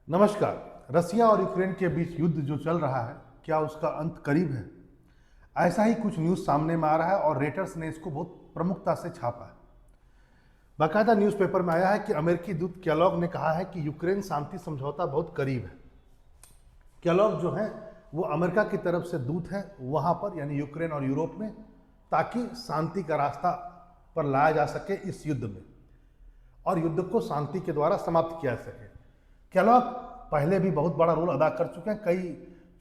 नमस्कार। रसिया और यूक्रेन के बीच युद्ध जो चल रहा है, क्या उसका अंत करीब है? ऐसा ही कुछ न्यूज़ सामने में आ रहा है और रेटर्स ने इसको बहुत प्रमुखता से छापा है। बाकायदा न्यूज़पेपर में आया है कि अमेरिकी दूत कैलॉग ने कहा है कि यूक्रेन शांति समझौता बहुत करीब है। कैलॉग जो है वो अमेरिका की तरफ से दूत है वहाँ पर, यानी यूक्रेन और यूरोप में, ताकि शांति का रास्ता पर लाया जा सके इस युद्ध में और युद्ध को शांति के द्वारा समाप्त किया जा सके। कैलॉग पहले भी बहुत बड़ा रोल अदा कर चुके हैं। कई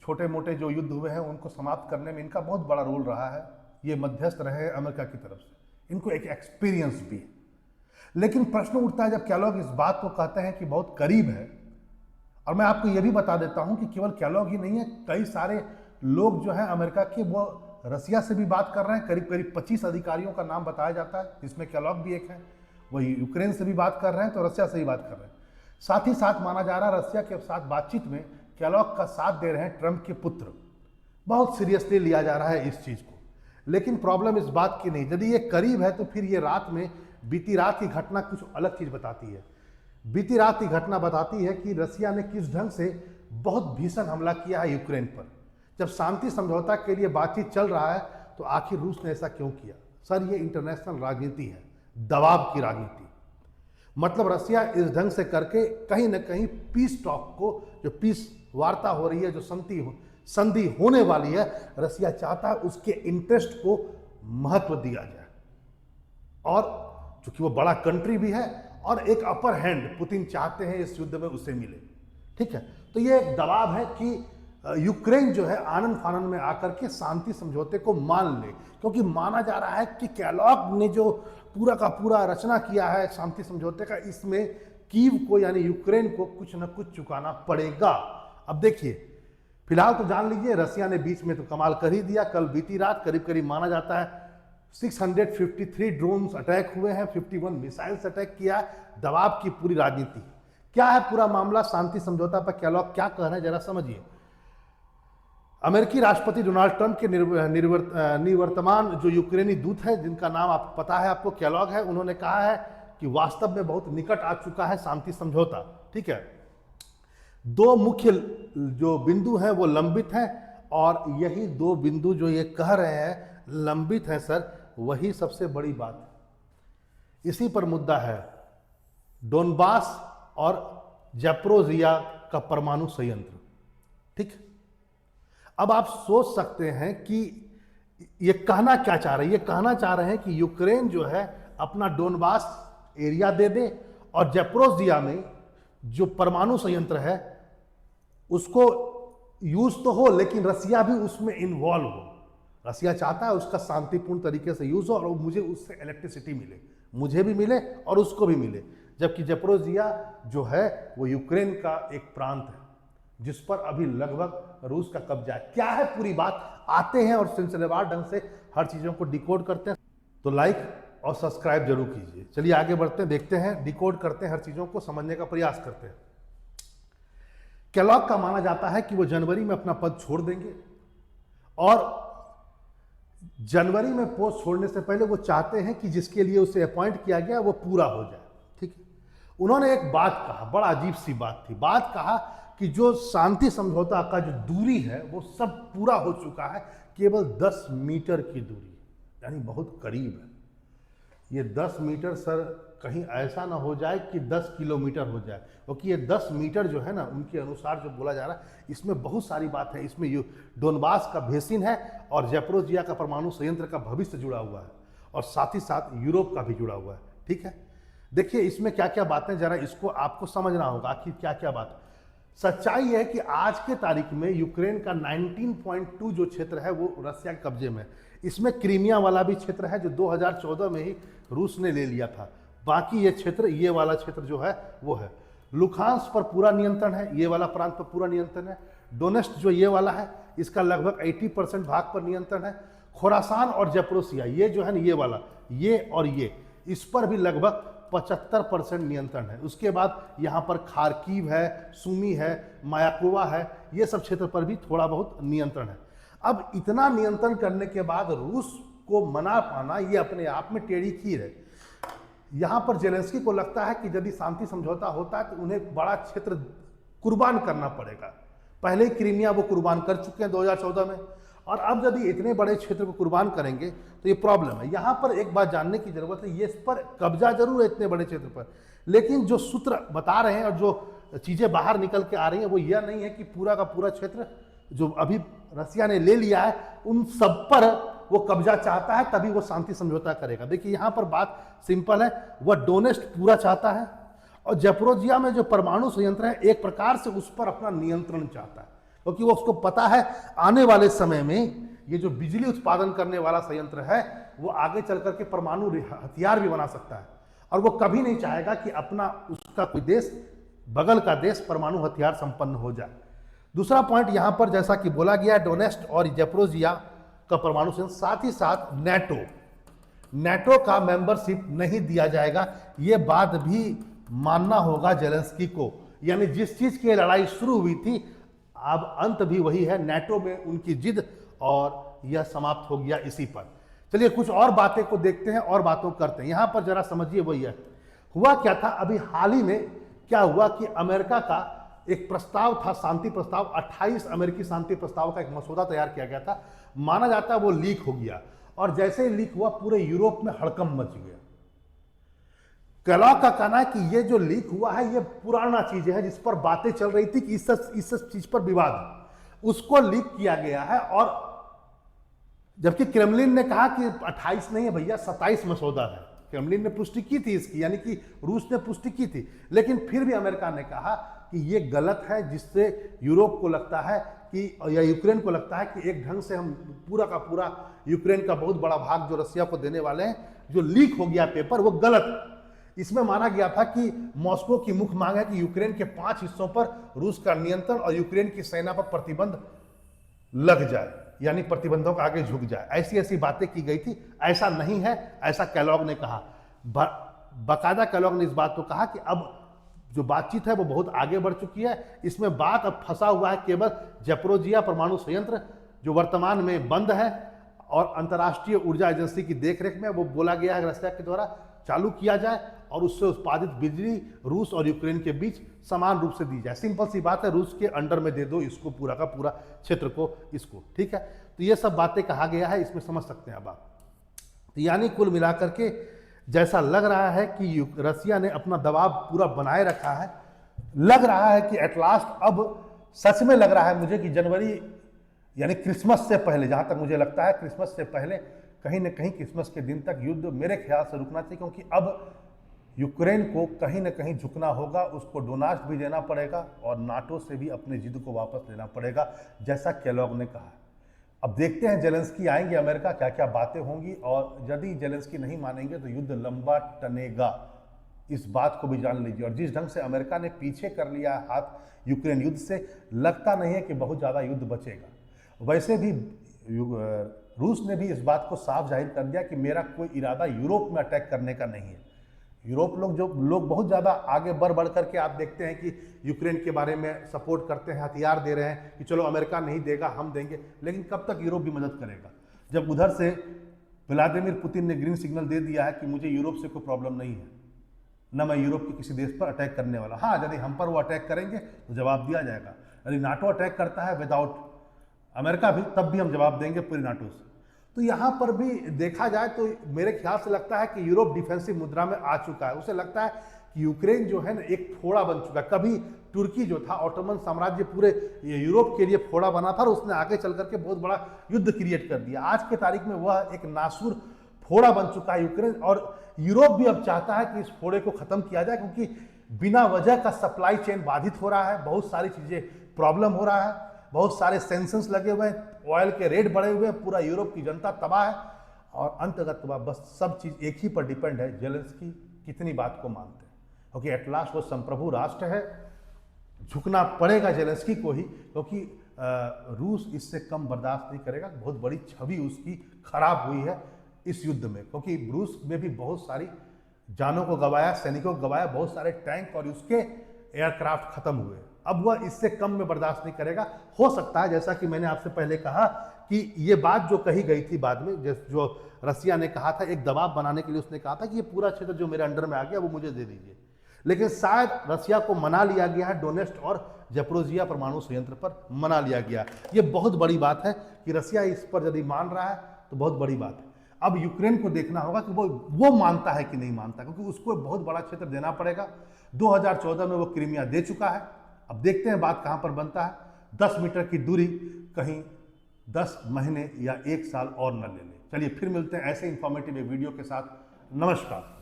छोटे मोटे जो युद्ध हुए हैं उनको समाप्त करने में इनका बहुत बड़ा रोल रहा है। ये मध्यस्थ रहे हैं अमेरिका की तरफ से, इनको एक एक्सपीरियंस भी है। लेकिन प्रश्न उठता है जब कैलॉग इस बात को कहते हैं कि बहुत करीब है, और मैं आपको यह भी बता देता हूं कि केवल कैलॉग ही नहीं है, कई सारे लोग जो हैं अमेरिका के वो रसिया से भी बात कर रहे हैं। करीब करीब 25 अधिकारियों का नाम बताया जाता है, जिसमें कैलॉग भी एक है। वही यूक्रेन से भी बात कर रहे हैं तो रसिया से भी बात कर रहे हैं। साथ ही साथ माना जा रहा है रसिया के साथ बातचीत में कैलॉग का साथ दे रहे हैं ट्रंप के पुत्र। बहुत सीरियसली लिया जा रहा है इस चीज को। लेकिन प्रॉब्लम इस बात की नहीं, यदि ये करीब है तो फिर ये रात में बीती रात की घटना कुछ अलग चीज बताती है। बीती रात की घटना बताती है कि रसिया ने किस ढंग से बहुत भीषण हमला किया है यूक्रेन पर। जब शांति समझौता के लिए बातचीत चल रहा है तो आखिर रूस ने ऐसा क्यों किया? सर, ये इंटरनेशनल राजनीति है, दबाव की राजनीति। मतलब रसिया इस ढंग से करके कहीं ना कहीं पीस टॉक को, जो पीस वार्ता हो रही है, जो संधि होने वाली है, रसिया चाहता है उसके इंटरेस्ट को महत्व दिया जाए। और चूंकि वो बड़ा कंट्री भी है और एक अपर हैंड पुतिन चाहते हैं इस युद्ध में उसे मिले। ठीक है, तो ये एक दबाव है कि यूक्रेन जो है आनंद फानन में आकर के शांति समझौते को मान ले, क्योंकि माना जा रहा है कि कैलॉग ने जो पूरा का पूरा रचना किया है शांति समझौते का, इसमें कीव को यानी यूक्रेन को कुछ न कुछ चुकाना पड़ेगा। अब देखिए, फिलहाल तो जान लीजिए रसिया ने बीच में तो कमाल कर ही दिया। कल बीती रात करीब करीब माना जाता है 653 ड्रोन्स अटैक हुए हैं, 51 मिसाइल्स अटैक किया। दबाव की पूरी राजनीति। क्या है पूरा मामला? शांति समझौता पर कैलॉग क्या कह रहे हैं जरा समझिए। अमेरिकी राष्ट्रपति डोनाल्ड ट्रंप के निवर्तमान जो यूक्रेनी दूत है, जिनका नाम आप पता है आपको, कैलॉग है, उन्होंने कहा है कि वास्तव में बहुत निकट आ चुका है शांति समझौता। ठीक है, दो मुख्य जो बिंदु हैं वो लंबित हैं, और यही दो बिंदु जो ये कह रहे हैं लंबित हैं सर, वही सबसे बड़ी बात है। इसी पर मुद्दा है डोनबास और ज़ैपोरिज़िया का परमाणु संयंत्र। ठीक, अब आप सोच सकते हैं कि ये कहना क्या चाह रहे हैं। ये कहना चाह रहे हैं कि यूक्रेन जो है अपना डोनबास एरिया दे दे और ज़ैपोरिज़िया में जो परमाणु संयंत्र है उसको यूज तो हो, लेकिन रसिया भी उसमें इन्वॉल्व हो। रसिया चाहता है उसका शांतिपूर्ण तरीके से यूज हो और मुझे उससे इलेक्ट्रिसिटी मिले, मुझे भी मिले और उसको भी मिले। जबकि ज़ैपोरिज़िया जो है वो यूक्रेन का एक प्रांत है जिस पर अभी लगभग रूस का कब्जा है। क्या है पूरी बात, आते हैं और सिलसिलेवार ढंग से हर चीजों को डिकोड करते हैं। तो लाइक और सब्सक्राइब जरूर कीजिए। चलिए आगे बढ़ते हैं, देखते हैं, डिकोड करते हैं, हर चीजों को समझने का प्रयास करते हैं। कैलॉग का माना जाता है कि वो जनवरी में अपना पद छोड़ देंगे और जनवरी में पोस्ट छोड़ने से पहले वो चाहते हैं कि जिसके लिए उसे अपॉइंट किया गया वो पूरा हो जाए। ठीक है, उन्होंने एक बात कहा, बड़ा अजीब सी बात थी। बात कहा कि जो शांति समझौता का जो दूरी है वो सब पूरा हो चुका है, केवल 10 मीटर की दूरी, यानी बहुत करीब है। ये 10 मीटर सर कहीं ऐसा ना हो जाए कि 10 किलोमीटर हो जाए, क्योंकि ये 10 मीटर जो है ना, उनके अनुसार जो बोला जा रहा है इसमें बहुत सारी बात है। इसमें डोनबास का बेसिन है और ज़ैपोरिज़िया का परमाणु संयंत्र का भविष्य जुड़ा हुआ है, और साथ ही साथ यूरोप का भी जुड़ा हुआ है। ठीक है, देखिए इसमें क्या क्या बातें, जरा इसको आपको समझना होगा आखिर क्या क्या बात है। सच्चाई है कि आज के तारीख में यूक्रेन का 19.2 जो क्षेत्र है वो रसिया के कब्जे में है। इसमें क्रीमिया वाला भी क्षेत्र है जो 2014 में ही रूस ने ले लिया था। बाकी ये क्षेत्र, ये वाला क्षेत्र जो है वो है। लुहांस्क पर पूरा नियंत्रण है, ये वाला प्रांत पर पूरा नियंत्रण है। डोनेट्स्क जो ये वाला है इसका लगभग 80% भाग पर नियंत्रण है। खोरासान और ज़ैपोरिज़िया ये जो है ना, ये वाला, ये और ये, इस पर भी लगभग 75% नियंत्रण है। उसके बाद यहाँ पर खार्किव है, सुमी है, मायाकोवा है, ये सब क्षेत्र पर भी थोड़ा बहुत नियंत्रण है। अब इतना नियंत्रण करने के बाद रूस को मना पाना ये अपने आप में टेढ़ी खीर है। यहाँ पर जेलेंस्की को लगता है कि यदि शांति समझौता होता है तो उन्हें बड़ा क्षेत्र कुर्बान करना पड़ेगा। पहले ही क्रीमिया वो कुर्बान कर चुके हैं 2014 में, और अब यदि इतने बड़े क्षेत्र को कुर्बान करेंगे तो ये प्रॉब्लम है। यहाँ पर एक बात जानने की जरूरत है, ये इस पर कब्जा जरूर है इतने बड़े क्षेत्र पर, लेकिन जो सूत्र बता रहे हैं और जो चीज़ें बाहर निकल के आ रही हैं वो यह नहीं है कि पूरा का पूरा क्षेत्र जो अभी रसिया ने ले लिया है उन सब पर वो कब्जा चाहता है, तभी वो शांति समझौता करेगा। देखिए यहाँ पर बात सिंपल है, वह डोनेस्ट पूरा चाहता है और जैपोरोजिया में जो परमाणु संयंत्र है एक प्रकार से उस पर अपना नियंत्रण चाहता है, क्योंकि वो उसको पता है आने वाले समय में ये जो बिजली उत्पादन करने वाला संयंत्र है वो आगे चल करके परमाणु हथियार भी बना सकता है, और वो कभी नहीं चाहेगा कि अपना उसका कोई देश, बगल का देश परमाणु हथियार संपन्न हो जाए। दूसरा पॉइंट यहाँ पर जैसा कि बोला गया, डोनेस्ट और जैपोरोजिया का परमाणु संयंत्र, साथ ही साथ नेटो का मेंबरशिप नहीं दिया जाएगा, ये बात भी मानना होगा जेलेंस्की को। यानी जिस चीज की लड़ाई शुरू हुई थी अब अंत भी वही है, नेटो में उनकी जिद, और यह समाप्त हो गया इसी पर। चलिए कुछ और बातें को देखते हैं और बातों करते हैं। यहां पर जरा समझिए वही है, हुआ क्या था अभी हाल ही में, क्या हुआ कि अमेरिका का एक प्रस्ताव था, शांति प्रस्ताव, 28 अमेरिकी शांति प्रस्ताव का एक मसौदा तैयार किया गया था, माना जाता है वो लीक हो गया, और जैसे ही लीक हुआ पूरे यूरोप में हड़कंप मच गया। कैलॉग का कहना है कि ये जो लीक हुआ है ये पुराना चीज है जिस पर बातें चल रही थी कि इस चीज पर विवाद है, उसको लीक किया गया है, और जबकि क्रेमलिन ने कहा कि 28 नहीं है भैया 27 मसौदा है, क्रेमलिन ने पुष्टि की थी इसकी, यानी कि रूस ने पुष्टि की थी, लेकिन फिर भी अमेरिका ने कहा कि ये गलत है, जिससे यूरोप को लगता है कि, या यूक्रेन को लगता है कि एक ढंग से हम पूरा का पूरा यूक्रेन का बहुत बड़ा भाग जो रसिया को देने वाले हैं, जो लीक हो गया पेपर वो गलत। इसमें माना गया था कि मॉस्को की मुख्य मांग है कि यूक्रेन के 5 हिस्सों पर रूस का नियंत्रण और यूक्रेन की सेना पर प्रतिबंध लग जाए, यानी प्रतिबंधों का आगे झुक जाए, ऐसी ऐसी बातें की गई थी। ऐसा नहीं है, ऐसा कैलॉग ने कहा, बाकायदा कैलॉग ने इस बात को कहा कि अब जो बातचीत है वो बहुत आगे बढ़ चुकी है, इसमें बात अब फंसा हुआ है केवल जैपोरोजिया परमाणु संयंत्र जो वर्तमान में बंद है और अंतर्राष्ट्रीय ऊर्जा एजेंसी की देखरेख में, वो बोला गया है रशिया के द्वारा चालू किया जाए और उससे उत्पादित बिजली रूस और यूक्रेन के बीच समान रूप से दी जाए। सिंपल सी बात है, रूस के अंडर में दे दो इसको, पूरा का पूरा क्षेत्र को इसको, ठीक है। तो ये सब बातें कहा गया है, इसमें समझ सकते हैं अब आप। तो यानी कुल मिलाकर के जैसा लग रहा है कि रसिया ने अपना दबाव पूरा बनाए रखा है, लग रहा है कि एट लास्ट अब सच में लग रहा है मुझे कि जनवरी यानी क्रिसमस से पहले, जहां तक मुझे लगता है क्रिसमस से पहले कहीं ना कहीं क्रिसमस के दिन तक युद्ध मेरे ख्याल से रुकना चाहिए, क्योंकि अब यूक्रेन को कहीं ना कहीं झुकना होगा, उसको डोनास्ट भी देना पड़ेगा और नाटो से भी अपनी जिद को वापस लेना पड़ेगा, जैसा कैलॉग ने कहा। अब देखते हैं जेलेंस्की आएंगे अमेरिका, क्या क्या बातें होंगी, और यदि जेलेंस्की नहीं मानेंगे तो युद्ध लंबा टनेगा, इस बात को भी जान लीजिए। और जिस ढंग से अमेरिका ने पीछे कर लिया हाथ यूक्रेन युद्ध से, लगता नहीं है कि बहुत ज़्यादा युद्ध बचेगा। वैसे भी रूस ने भी इस बात को साफ जाहिर कर दिया कि मेरा कोई इरादा यूरोप में अटैक करने का नहीं है। यूरोप लोग बहुत ज़्यादा आगे बढ़ करके आप देखते हैं कि यूक्रेन के बारे में सपोर्ट करते हैं, हथियार दे रहे हैं कि चलो अमेरिका नहीं देगा हम देंगे, लेकिन कब तक यूरोप भी मदद करेगा, जब उधर से व्लादिमीर पुतिन ने ग्रीन सिग्नल दे दिया है कि मुझे यूरोप से कोई प्रॉब्लम नहीं है, न मैं यूरोप के किसी देश पर अटैक करने वाला। हाँ, यदि हम पर वो अटैक करेंगे तो जवाब दिया जाएगा, यदि नाटो अटैक करता है विदाउट अमेरिका भी, तब भी हम जवाब देंगे पूरी नाटो से। तो यहाँ पर भी देखा जाए तो मेरे ख्याल से लगता है कि यूरोप डिफेंसिव मुद्रा में आ चुका है। उसे लगता है कि यूक्रेन जो है ना एक फोड़ा बन चुका है। कभी तुर्की जो था, ऑटोमन साम्राज्य पूरे यूरोप के लिए फोड़ा बना था और उसने आगे चल करके बहुत बड़ा युद्ध क्रिएट कर दिया। आज के तारीख में वह एक नासूर फोड़ा बन चुका है यूक्रेन, और यूरोप भी अब चाहता है कि इस फोड़े को खत्म किया जाए, क्योंकि बिना वजह का सप्लाई चेन बाधित हो रहा है, बहुत सारी चीजें प्रॉब्लम हो रहा है, बहुत सारे सेंक्शंस लगे हुए हैं, ऑयल के रेट बढ़े हुए हैं, पूरा यूरोप की जनता तबाह है, और अंतगत बस सब चीज एक ही पर डिपेंड है, जेलेंस्की कितनी बात को मानते हैं, क्योंकि एट लास्ट वो संप्रभु राष्ट्र है, झुकना पड़ेगा जेलेंस्की को ही, क्योंकि रूस इससे कम बर्दाश्त नहीं करेगा। बहुत बड़ी छवि उसकी खराब हुई है इस युद्ध में, क्योंकि रूस में भी बहुत सारी जानों को गंवाया, सैनिकों को गंवाया, बहुत सारे टैंक और उसके एयरक्राफ्ट खत्म हुए। अब वह इससे कम में बर्दाश्त नहीं करेगा। हो सकता है, जैसा कि मैंने आपसे पहले कहा, कि ये बात जो कही गई थी बाद में, जो रसिया ने कहा था, एक दबाव बनाने के लिए उसने कहा था कि ये पूरा क्षेत्र जो मेरे अंडर में आ गया वो मुझे दे दीजिए, लेकिन शायद रसिया को मना लिया गया है, डोनेस्ट और जपोरिजिया परमाणु संयंत्र पर मना लिया गया। ये बहुत बड़ी बात है कि रसिया इस पर यदि मान रहा है तो बहुत बड़ी बात है। अब यूक्रेन को देखना होगा कि वो मानता है कि नहीं मानता, क्योंकि उसको बहुत बड़ा क्षेत्र देना पड़ेगा। 2014 में वो क्रीमिया दे चुका है। अब देखते हैं बात कहां पर बनता है। 10 मीटर की दूरी कहीं 10 महीने या 1 साल और न ले ले। चलिए फिर मिलते हैं ऐसे इंफॉर्मेटिव वीडियो के साथ। नमस्कार।